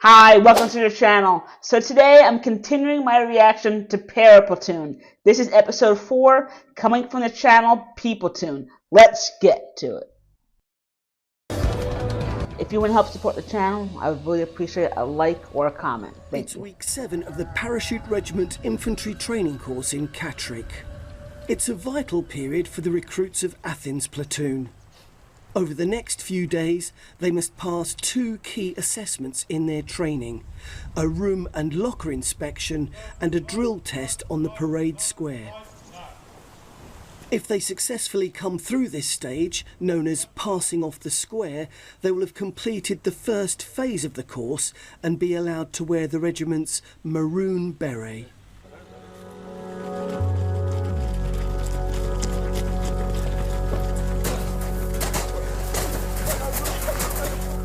Hi, welcome to the channel. So today I'm continuing my reaction to PPlatoon. This is episode 4, coming from the channel PPlatoon. Let's get to it. If you want to help support the channel, I would really appreciate a like or a comment. Thank you. It's week 7 of the Parachute Regiment Infantry Training Course in Catterick. It's a vital period for the recruits of Athens Platoon. Over the next few days, they must pass 2 key assessments in their training: a room and locker inspection and a drill test on the parade square. If they successfully come through this stage, known as passing off the square, they will have completed the first phase of the course and be allowed to wear the regiment's maroon beret.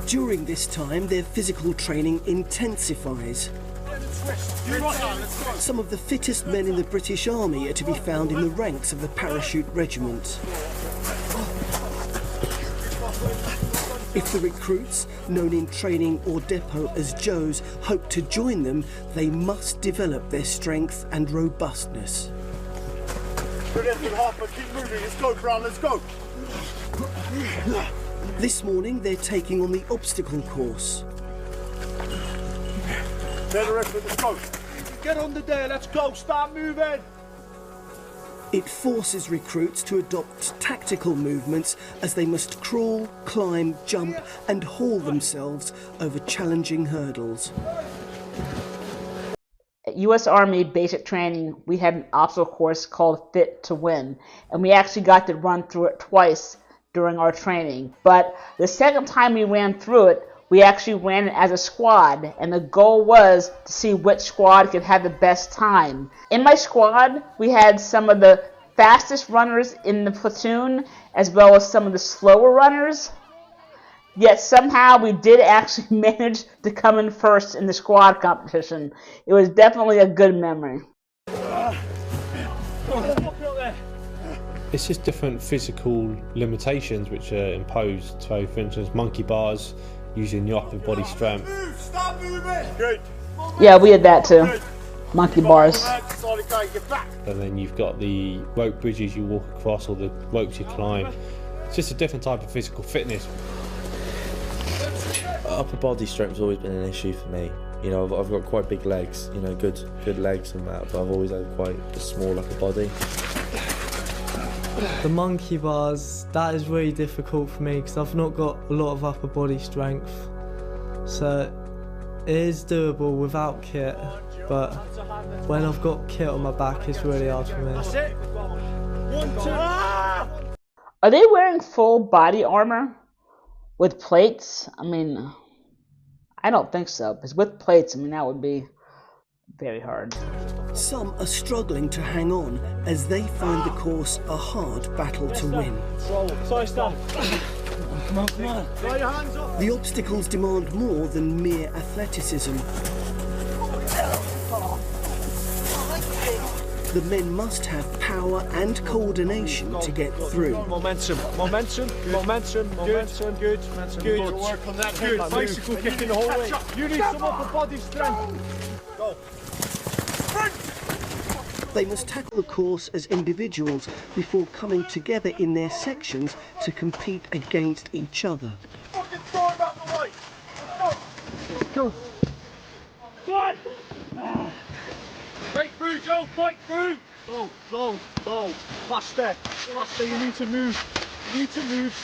During this time, their physical training intensifies. Some of the fittest men in the British Army are to be found in the ranks of the Parachute Regiment. If the recruits, known in training or depot as Joes, hope to join them, they must develop their strength and robustness. Brilliant, Harper, keep moving. Let's go, Brown, let's go. This morning, they're taking on the obstacle course. Get the rest of the go. Get under there, let's go, start moving. It forces recruits to adopt tactical movements as they must crawl, climb, jump and haul themselves over challenging hurdles. At US Army basic training, we had an obstacle course called Fit to Win, and we actually got to run through it twice during our training. But the second time we ran through it, we actually ran it as a squad, and the goal was to see which squad could have the best time. In my squad, we had some of the fastest runners in the platoon, as well as some of the slower runners. Yet somehow we did actually manage to come in first in the squad competition. It was definitely a good memory. It's just different physical limitations which are imposed. So, for instance, monkey bars, using your upper body strength. Stop moving. Good. Yeah, we had that too. Monkey bars. And then you've got the rope bridges you walk across, or the ropes you climb. It's just a different type of physical fitness. Upper body strength's always been an issue for me. You know, I've got quite big legs, you know, good legs and that, but I've always had quite a small upper body. The monkey bars, that is really difficult for me because I've not got a lot of upper body strength. So it is doable without kit, but when I've got kit on my back, it's really hard for me. Are they wearing full body armor with plates? I mean, I don't think so, because with plates, I mean, that would be very hard. Some are struggling to hang on as they find the course a hard battle to win. The obstacles demand more than mere athleticism. The men must have power and coordination to get through. Momentum. Good. Work on that. Good. Bicycle kicking the whole way. You need some upper body strength. Go. They must tackle the course as individuals before coming together in their sections to compete against each other. Fucking throw him out the way. Go. One. Break through, Joe. Fight through. Low. Faster. You need to move.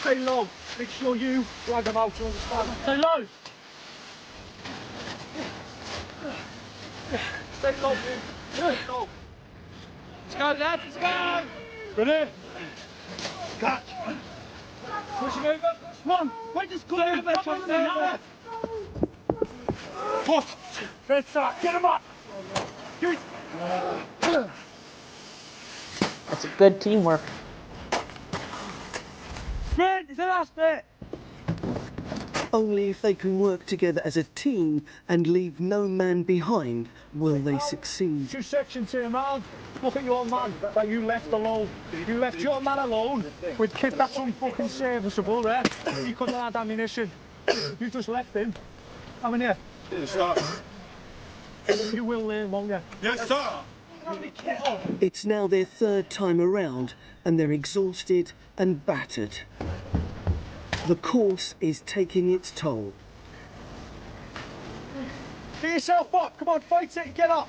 Stay low. Make sure you drag them out. You understand? Stay low. Stay low, dude. Stay low. Let's go, lads. Let's go. Ready? Catch. Push him over. Come on. Wait, just go over. Push. Red side. Get him up. Good. That's a good teamwork. Red, it's the last bit. Only if they can work together as a team and leave no man behind will they succeed. 2 sections here, man. Look at your man that you left alone. You left your man alone with kit that's unfucking serviceable, right? He couldn't have had ammunition. You just left him. How many? Yes, sir. You will learn longer. Yes, sir. It's now their third time around and they're exhausted and battered. The course is taking its toll. Get yourself up. Come on, fight it. Get up.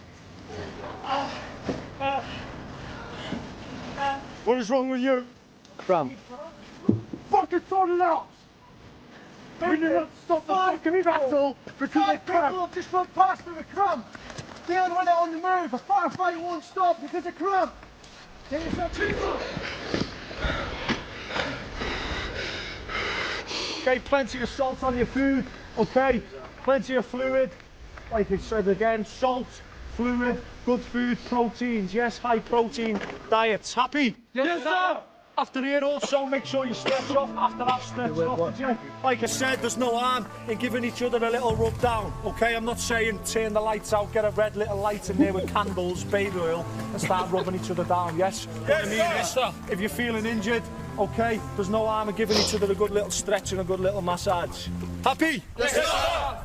What is wrong with you? Cramp. Fucking sort it out. We need to stop the fucking battle because of cramp. Just run past with a cramp. They don't run out on the move. A firefight won't stop because of cramp. Get yourself. Okay, plenty of salt on your food. Okay, plenty of fluid. Like I said again, salt, fluid, good food, proteins. Yes, high protein diets. Happy? Yes, sir. After here also, make sure you stretch off after that stretch off. Like I said, there's no harm in giving each other a little rub down, okay? I'm not saying turn the lights out, get a red little light in there with candles, baby oil, and start rubbing each other down, yes? Yes, what I mean is, if you're feeling injured, okay, there's no harm in giving each other a good little stretch and a good little massage. Happy? Yes, sir.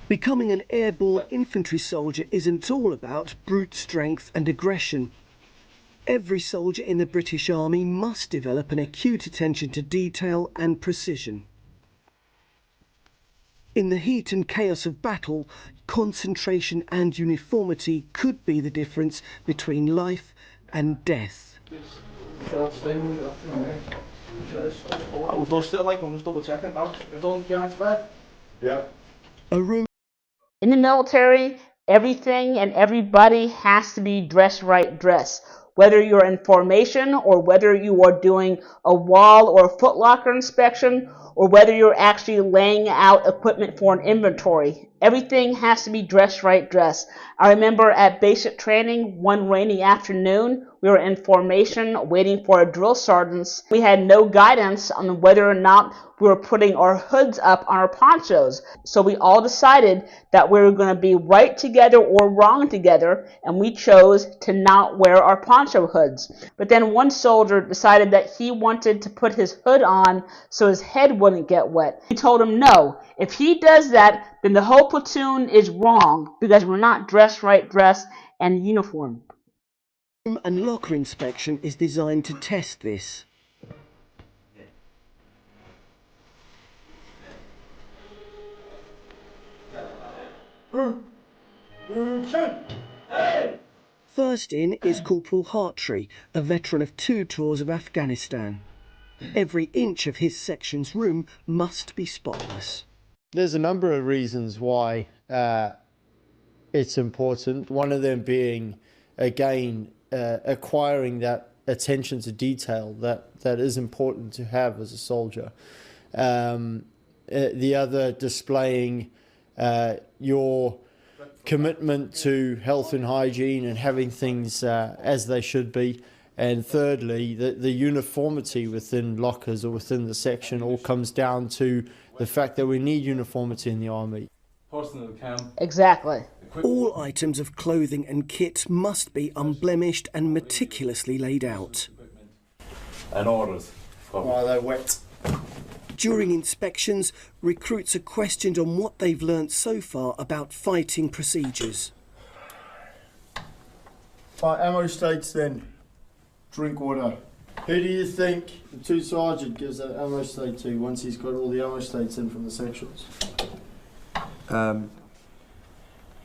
Becoming an airborne infantry soldier isn't all about brute strength and aggression. Every soldier in the British Army must develop an acute attention to detail and precision. In the heat and chaos of battle, concentration and uniformity could be the difference between life and death. A room In the military, everything and everybody has to be dress right dress. Whether you're in formation or whether you are doing a wall or a footlocker inspection or whether you're actually laying out equipment for an inventory. Everything has to be dress right dress. I remember at basic training one rainy afternoon, we were in formation waiting for our drill sergeants. We had no guidance on whether or not we were putting our hoods up on our ponchos. So we all decided that we were going to be right together or wrong together, and we chose to not wear our poncho hoods. But then one soldier decided that he wanted to put his hood on so his head wouldn't get wet. We told him no. If he does that, then the whole platoon is wrong because we're not dressed right dressed and uniform. and locker inspection is designed to test this. First in is Corporal Hartree, a veteran of 2 tours of Afghanistan. Every inch of his section's room must be spotless. There's a number of reasons why it's important. One of them being, again, acquiring that attention to detail that is important to have as a soldier. The other, displaying your commitment to health and hygiene and having things as they should be. And thirdly, the uniformity within lockers or within the section all comes down to the fact that we need uniformity in the army. Exactly. All items of clothing and kit must be unblemished and meticulously laid out. And orders. While they're wet. During inspections, recruits are questioned on what they've learnt so far about fighting procedures. Right, ammo states then. Drink water. Who do you think the 2 sergeant gives that ammo state to once he's got all the ammo states in from the sections?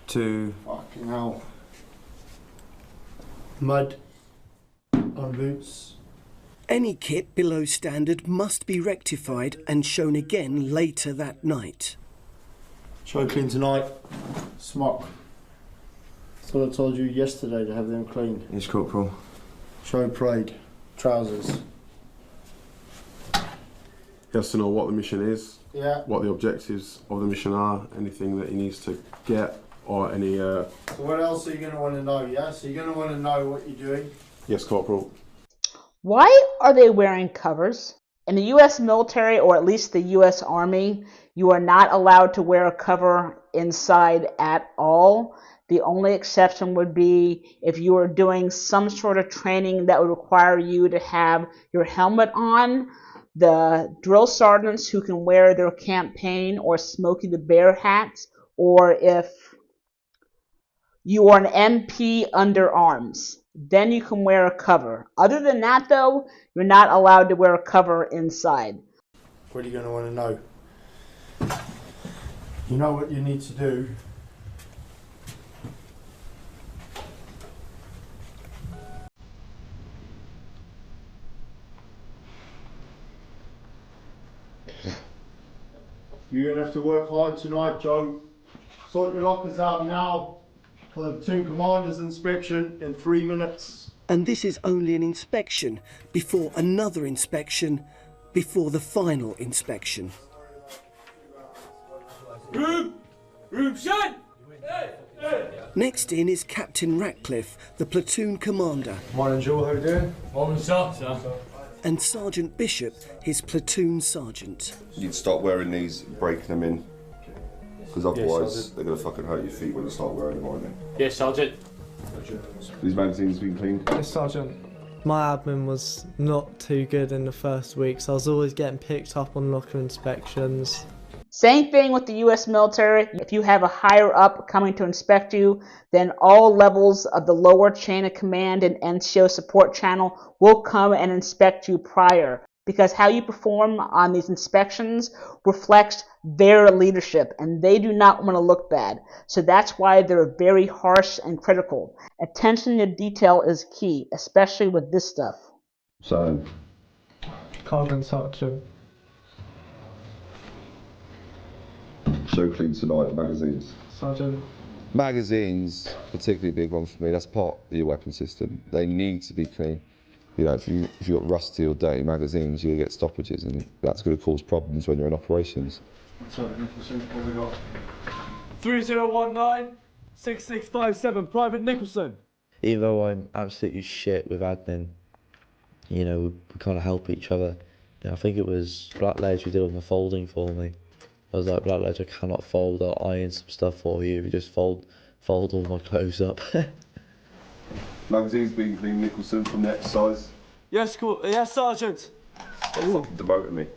To Fucking hell. Mud on boots. Any kit below standard must be rectified and shown again later that night. Show clean tonight. Smock. That's what I told you yesterday, to have them clean. yes, Corporal. Show parade. Trousers. He has to know what the mission is, Yeah. what the objectives of the mission are, anything that he needs to get, or any... So what else are you going to want to know, yeah? So you're going to want to know what you're doing. Yes, Corporal. Why are they wearing covers? In the U.S. military, or at least the U.S. Army, you are not allowed to wear a cover inside at all. The only exception would be if you are doing some sort of training that would require you to have your helmet on. the drill sergeants who can wear their campaign or Smokey the Bear hats, or if you are an MP under arms, then you can wear a cover. Other than that, though, you're not allowed to wear a cover inside. What are you going to want to know? You know what you need to do. You're going to have to work hard tonight, Joe. Sort your lockers out now for the platoon commander's inspection in 3 minutes. And this is only an inspection before another inspection before the final inspection. Room shut! Next in is Captain Ratcliffe, the platoon commander. Morning, Joe. How are you doing? Morning, sir. And Sergeant Bishop, his platoon sergeant. You'd start wearing these, break them in, because otherwise they're going to fucking hurt your feet when you start wearing them, aren't they? Yes, Sergeant. These magazines been cleaned? Yes, Sergeant. My admin was not too good in the first week, so I was always getting picked up on locker inspections. Same thing with the U.S. military. If you have a higher up coming to inspect you, then all levels of the lower chain of command and NCO support channel will come and inspect you prior, because how you perform on these inspections reflects their leadership, and they do not want to look bad. So that's why they're very harsh and critical. Attention to detail is key, especially with this stuff. So, Sergeant, Sergeant. show clean tonight, magazines. Sergeant. Magazines, particularly big one for me, that's part of your weapon system. They need to be clean. You know, if you've got rusty or dirty magazines, you'll get stoppages, and that's going to cause problems when you're in operations. Sergeant Nicholson, what have we got? 3019 6657, Private Nicholson. Even though I'm absolutely shit with admin, you know, we kind of help each other. You know, I think it was Blackledge who did all the folding for me. I was like, Blackledge, I cannot fold, I'll iron some stuff for you. You just fold all my clothes up. Magazines being clean, Nicholson, from the exercise. Yes, cool. Yes, Sergeant. Fucking demoted me.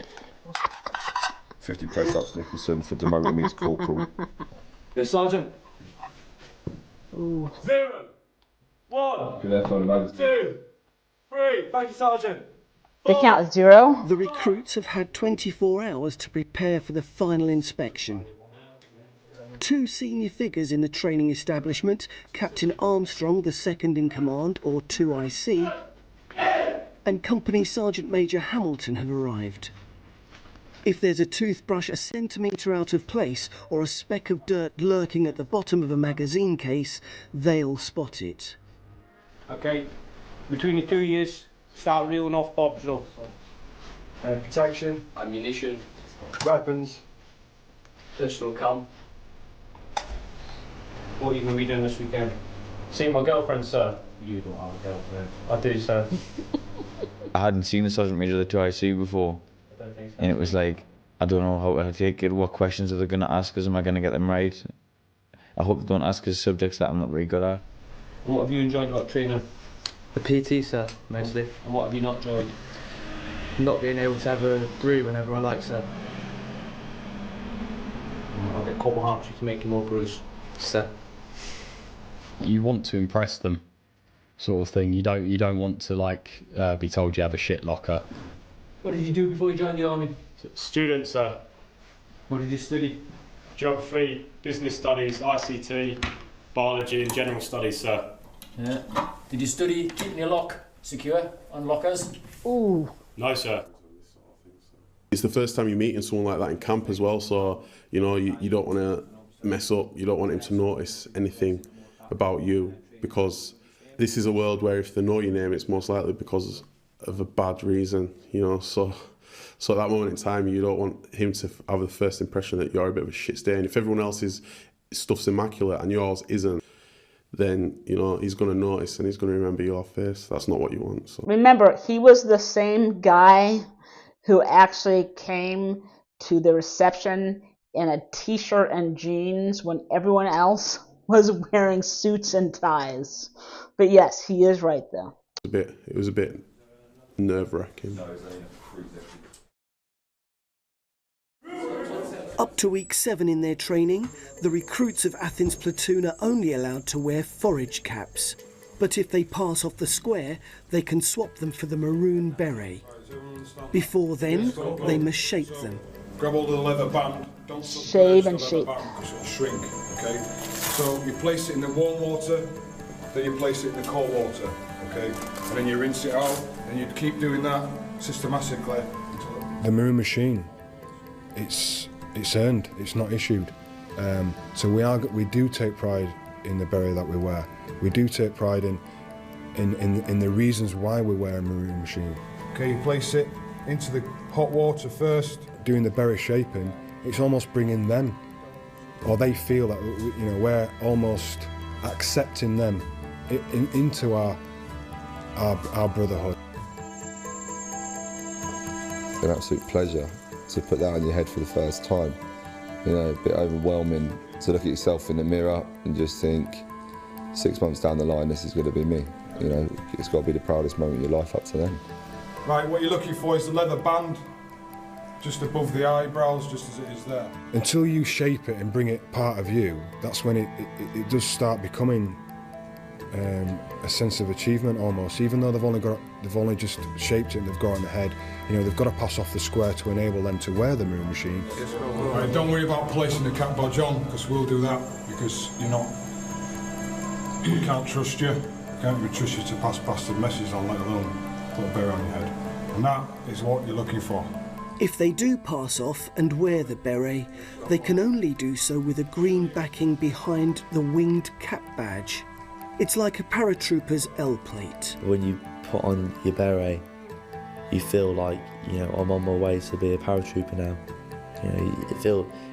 50 press-ups, Nicholson, for demoting me to corporal. Yes, Sergeant. Ooh. 0, 1, Good effort, magazine. 2, 3. Thank you, Sergeant. They count as 0. The recruits have had 24 hours to prepare for the final inspection. Two senior figures in the training establishment, Captain Armstrong, the second in command, or 2IC, and Company Sergeant Major Hamilton have arrived. If there's a toothbrush a centimetre out of place or a speck of dirt lurking at the bottom of a magazine case, they'll spot it. Okay, between the 2 years, start reeling off optional. Protection, Ammunition, weapons, personal cam. What are you going to be doing this weekend? Seeing my girlfriend, sir. You don't have a girlfriend. I do, sir. I hadn't seen the Sergeant Major of the 2IC before, and it was like, I don't know how to take it, what questions are they going to ask us, am I going to get them right? I hope they don't ask us subjects that I'm not very good at. And what have you enjoyed about training? the PT, sir, mostly. And what have you not enjoyed? Not being able to have a brew whenever I like, sir. I'll get a couple hearts to make you more brews. Sir. You want to impress them, sort of thing. You don't want to like be told you have a shit locker. What did you do before you joined the army? Student, sir. What did you study? Geography, business studies, ICT, biology and general studies, sir. Yeah. Did you study keeping your lock secure on lockers? Ooh. No, sir. It's the first time you're meeting someone like that in camp as well, so you know you don't want to mess up. You don't want him to notice anything about you, because this is a world where if they know your name, it's most likely because of a bad reason, you know. So at that moment in time, you don't want him to have the first impression that you're a bit of a shit stain. If everyone else's stuff's immaculate and yours isn't, then you know he's going to notice and he's going to remember your face. That's not what you want. So. Remember, he was the same guy who actually came to the reception in a t-shirt and jeans when everyone else was wearing suits and ties. But yes, he is right though. It was a bit nerve-wracking. Up to week 7 in their training, the recruits of Athens Platoon are only allowed to wear forage caps. But if they pass off the square, they can swap them for the maroon beret. Before then, they must shape them. Grab hold of the leather band, don't shave and shape because it'll shrink, okay? So you place it in the warm water, then you place it in the cold water, okay? And then you rinse it out, and you keep doing that systematically. The maroon machine, it's earned, it's not issued. So we do take pride in the beret that we wear. We do take pride in the reasons why we wear a maroon machine. Okay, you place it into the hot water first. Doing the beret shaping, it's almost bringing them, or they feel that we're almost accepting them into our brotherhood. An absolute pleasure to put that on your head for the first time. You know, a bit overwhelming to look at yourself in the mirror and just think, 6 months down the line, this is going to be me. You know, it's got to be the proudest moment of your life up to then. Right, what you're looking for is the leather band, just above the eyebrows, just as it is there. Until you shape it and bring it part of you, that's when it does start becoming a sense of achievement almost. Even though they've only just shaped it and they've got it in the head, they've got to pass off the square to enable them to wear the maroon machine. Right, don't worry about placing the cap badge on, because we'll do that, because we can't trust you. We can't even trust you to pass bastard messages on, let alone put a beret on your head. And that is what you're looking for. If they do pass off and wear the beret, they can only do so with a green backing behind the winged cap badge. It's like a paratrooper's L plate. When you put on your beret, you feel like, I'm on my way to be a paratrooper now.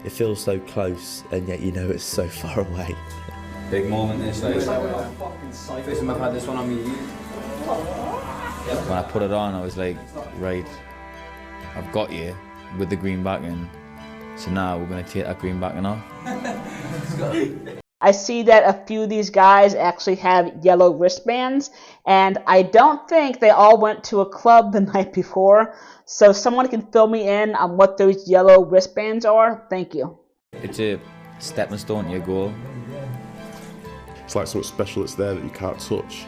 It feels so close, and yet it's so far away. Big moment this day. First time I've had this one on me. When I put it on, I was like, right, I've got you with the green backing, so now we're going to take that green backing off. I see that a few of these guys actually have yellow wristbands, and I don't think they all went to a club the night before, so if someone can fill me in on what those yellow wristbands are, thank you. It's a stepping stone to your goal. It's like something special that's there that you can't touch.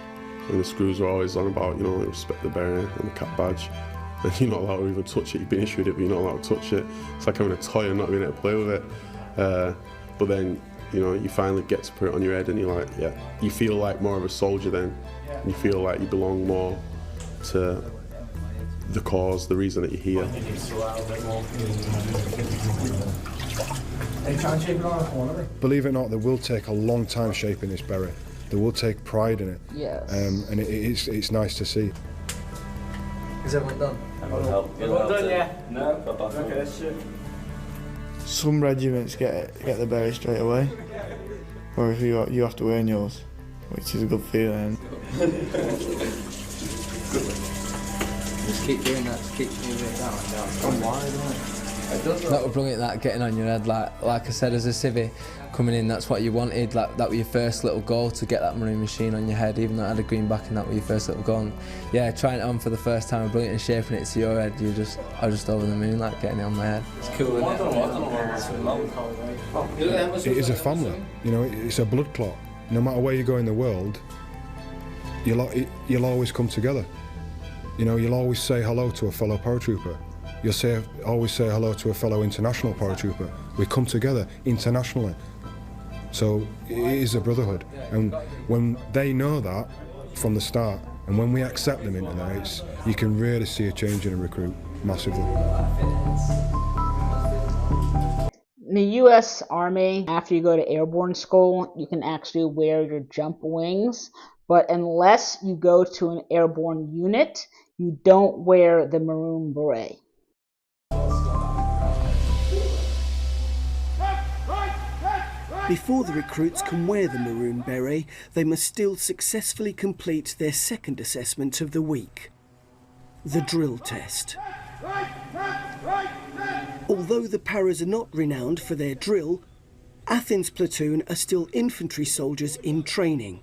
And the screws are always on about, respect the beret and the cap badge. And you're not allowed to even touch it. You've been issued it, but you're not allowed to touch it. It's like having a toy and not being able to play with it. But then, you finally get to put it on your head and you're like, yeah. You feel like more of a soldier then. You feel like you belong more to the cause, the reason that you're here. Believe it or not, they will take a long time shaping this beret. They will take pride in it. Yes. And it's nice to see. Is everyone done? Everyone done, yeah? No? Okay, that's shit. Some regiments get the beret straight away, or if you have to earn yours, which is a good feeling. Just keep doing that, just keep moving it down. Come wide, isn't it? That would bring it, that getting on your head, like I said, as a civvy coming in, that's what you wanted, like that was your first little goal, to get that maroon machine on your head, even though it had a green backing, that was your first little goal. And yeah, trying it on for the first time, brilliant, and shaping it to your head, I was just over the moon, like getting it on my head. It's cool, isn't It is a family, it's a blood clot. No matter where you go in the world, you'll always come together. You'll always say hello to a fellow paratrooper. You'll always say hello to a fellow international paratrooper. We come together internationally. So it is a brotherhood. And when they know that from the start, and when we accept them into that, you can really see a change in a recruit, massively. In the U.S. Army, after you go to airborne school, you can actually wear your jump wings, but unless you go to an airborne unit, you don't wear the maroon beret. Before the recruits can wear the maroon beret, they must still successfully complete their second assessment of the week, the drill test. Although the paras are not renowned for their drill, Athens Platoon are still infantry soldiers in training,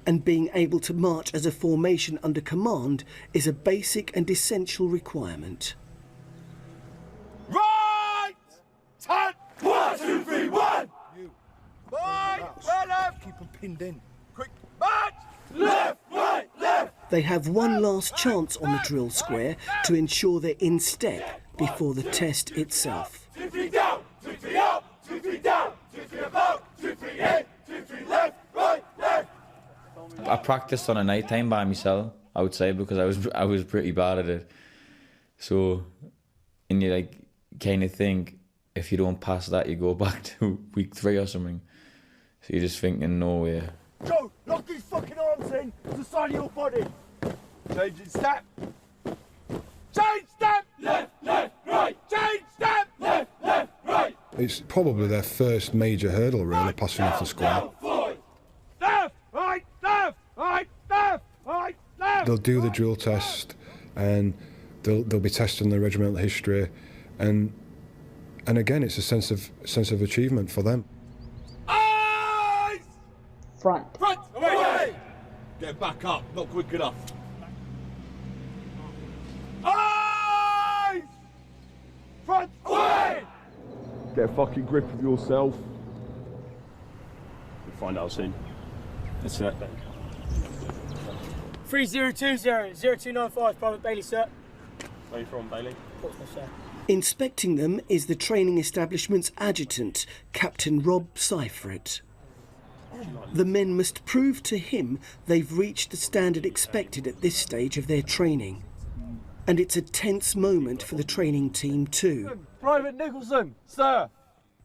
and being able to march as a formation under command is a basic and essential requirement. Right! 10! 2, 3, 1! Keep them pinned in. Quick, march! Left, right, left! They have one last chance on the drill square to ensure they're in step before the test itself. 2, 3 down, 2, 3 up, 2, 3 down, 2, 3 about, 2, 3 in, 2, 3 left, right, left. I practiced on a night time by myself, I would say, because I was pretty bad at it. So, and you like kind of think if you don't pass that, you go back to week 3 or something. So you're just thinking, no way. Joe, lock these fucking arms in to the side of your body. Change in step. Change step. Left, left, right. Change step. Left, left, right. It's probably their first major hurdle, really, passing off the square. Left, right, left, right, left, right, left. They'll do the drill test, and they'll be testing their regimental history, and again, it's a sense of achievement for them. Front. Front, away! Get back up, not quick enough. Eyes! Front, away! Get a fucking grip of yourself. We'll find out soon. That's it. 3020-0295, Private Bailey, sir. Where are you from, Bailey? Portsmouth, sir. Inspecting them is the training establishment's adjutant, Captain Rob Seifert. The men must prove to him they've reached the standard expected at this stage of their training. And it's a tense moment for the training team too. Private Nicholson, sir.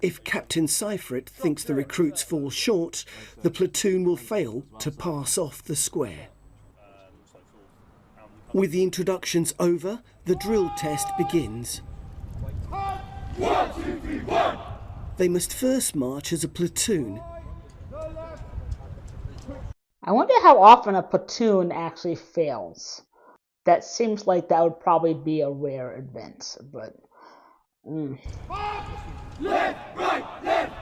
If Captain Seifert thinks the recruits fall short, the platoon will fail to pass off the square. With the introductions over, the drill test begins. 1, 2, 3, 1! They must first march as a platoon. I wonder how often a platoon actually fails. That seems like that would probably be a rare event, but... Left, right, left!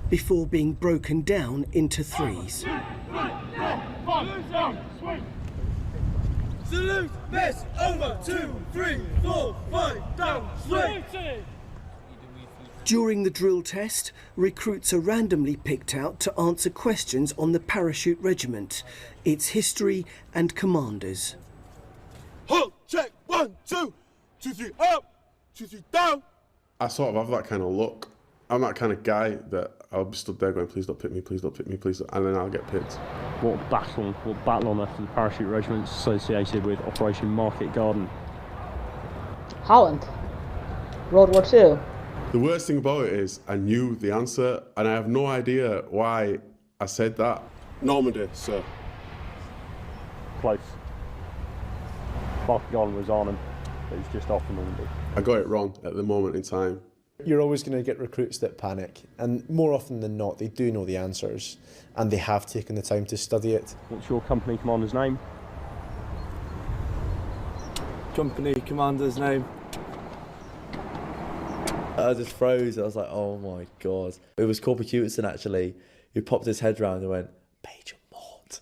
Before being broken down into threes. Salute, miss, over, 2, 3, 4, 5, down, swing! During the drill test, recruits are randomly picked out to answer questions on the parachute regiment, its history and commanders. Halt, check, 1, 2, 2, 3, up, 2, 3, down! I sort of have that kind of look. I'm that kind of guy that I'll be stood there going, please don't pick me, please don't pick me, please don't, and then I'll get picked. What battle honour for the parachute regiment associated with Operation Market Garden? Holland. World War II. The worst thing about it is I knew the answer, and I have no idea why I said that. Normandy, sir. Close. Market Garden was Arnhem. It was just off Normandy. I got it wrong at the moment in time. You're always going to get recruits that panic, and more often than not, they do know the answers, and they have taken the time to study it. What's your company commander's name? Company commander's name. I just froze. I was like, oh my god. It was Corporal Hewitson actually, who popped his head round and went, Major Mort.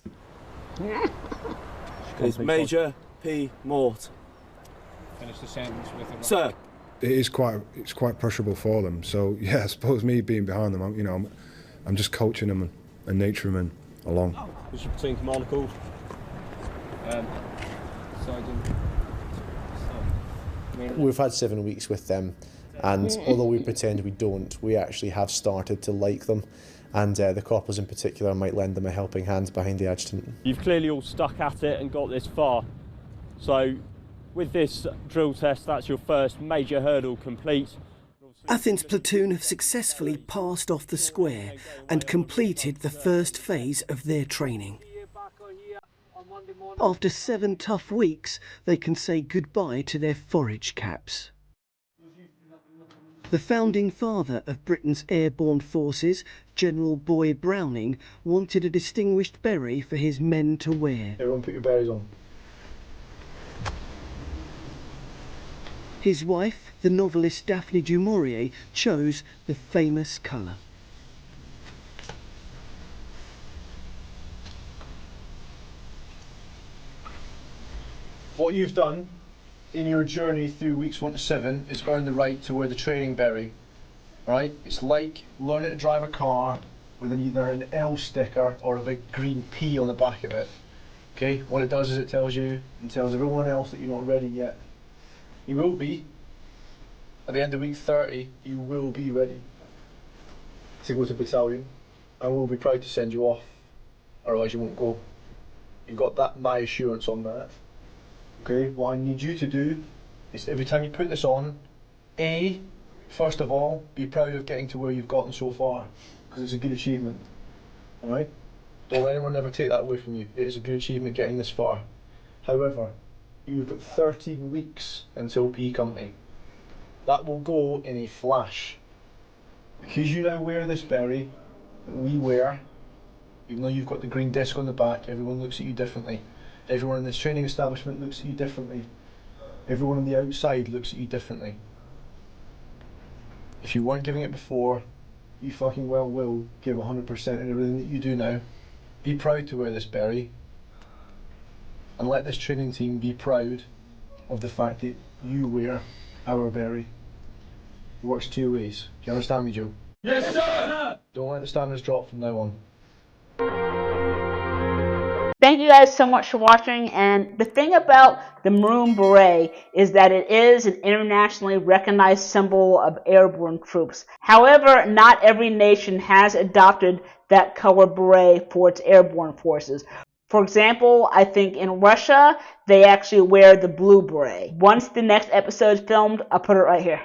It's Major P. Mort. Finish the sentence with a... Sir. It's quite pressurable for them. So yeah, I suppose me being behind them, I'm just coaching them and nurturing them along. What's your platoon commander called? Sergeant. We've had 7 weeks with them, and although we pretend we don't, we actually have started to like them, and the corporals in particular might lend them a helping hand behind the adjutant. You've clearly all stuck at it and got this far. So with this drill test, that's your first major hurdle complete. Athens platoon have successfully passed off the square and completed the first phase of their training. After 7 tough weeks, they can say goodbye to their forage caps. The founding father of Britain's airborne forces, General Boyd Browning, wanted a distinguished beret for his men to wear. Everyone put your berets on. His wife, the novelist Daphne du Maurier, chose the famous colour. What you've done in your journey through weeks 1 to 7 is earn the right to wear the training beret right? It's like learning to drive a car with either an L sticker or a big green P on the back of it. Okay, what it does is it tells you and tells everyone else that you're not ready yet. You will be. At the end of week 30, you will be ready to go to battalion. I will be proud to send you off, otherwise you won't go. You've got that, my assurance on that. Okay, what I need you to do is every time you put this on, first of all, be proud of getting to where you've gotten so far, because it's a good achievement. Alright? Don't let anyone ever take that away from you. It is a good achievement getting this far. However, you've got 13 weeks until P Company. That will go in a flash. Because you now wear this berry that we wear, even though you've got the green disc on the back, everyone looks at you differently. Everyone in this training establishment looks at you differently. Everyone on the outside looks at you differently. If you weren't giving it before, you fucking well will give 100% in everything that you do now. Be proud to wear this berry, and let this training team be proud of the fact that you wear our berry. It works two ways. Do you understand me, Joe? Yes, sir! Don't let the standards drop from now on. Thank you guys so much for watching, and the thing about the maroon beret is that it is an internationally recognized symbol of airborne troops. However, not every nation has adopted that color beret for its airborne forces. For example, I think in Russia, they actually wear the blue beret. Once the next episode is filmed, I'll put it right here.